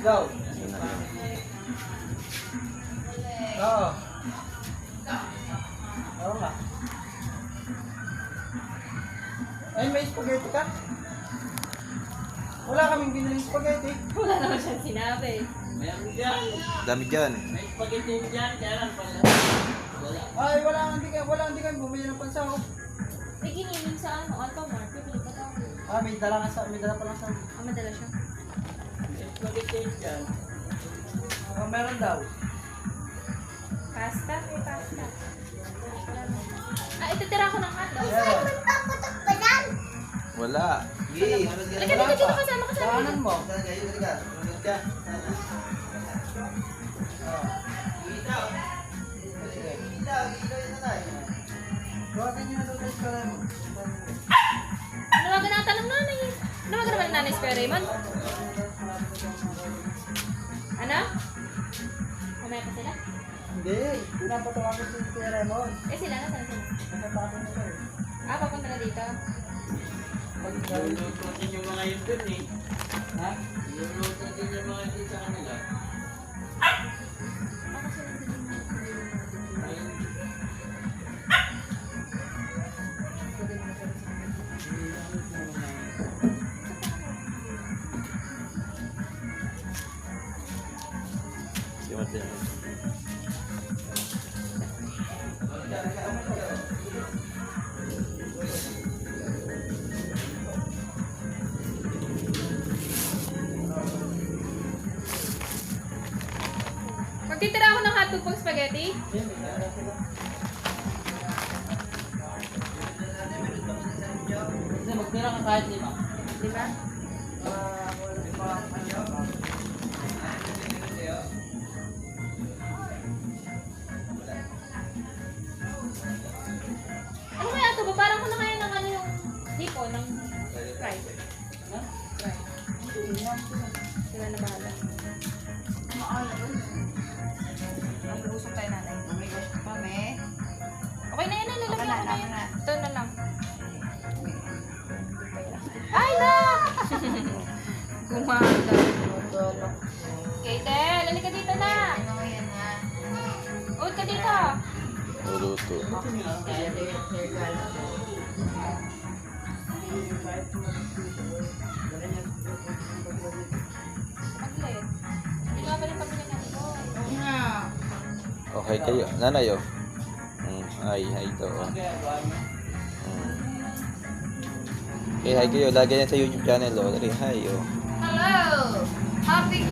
Go. Yun na yun. Oo. Oo nga. Ay, may spaghetti ka? Wala kaming biniling spaghetti. Wala naman siyang sinabi. Meron dyan. Dami dyan. May spaghetti dyan. Kaya lang pala. Wala. Ay, wala hindi kami bumili ng pansaw. May giniling sa ano, Alphamart. Pipili pa tayo. Ah, may dala pa lang sa... Ah, madala siya. May spaghetti dyan. Oh, meron daw. Pasta? May pasta. Ah, ititira ko ng hotdog. Meron. Wala. Sige. Halika dito, dito kasama ka sa akin. Daanan mo. Buhatin niyo na doon sa eskwela mo. Nawagan na tanong nanay. Nawagan naman ng nanay sa Raymond. Ano? Mamaya pa sila? Hindi. Pinapatawagan si Kuya Raymond. Eh sila, nasaan sila? Nakapagod na siya eh. Ah, papunta na dito. Luluto din yung mga yun dun eh. Ha? Luluto din yung mga yun sa kanila. Ako sila din. Ayun. Si Martin. Magtitira ako ng hotdog pang spaghetti. Hindi, magtira ka kahit lima. Di ba? Ano kaya ito ba? Parang ko na kaya ng ano yung hipo ng fried. Ha? Fried. Sila na bahala. Mag-usok tayo nanay. Kami. Okay na yan, lalagyan ko na Okay yan. na. Ito na lang. Ay na! Gumaga. Kate, lalika dito na. Ano mo yan ha? Uod ka dito. Luluto. Maglit. Hindi nga pala pamilya natin. Okay kayo. Nanay oh. Hi to. Oh. Okay, hi kayo. Lagyan yan sa YouTube channel oh. Dali, hi oh. Hello! Happy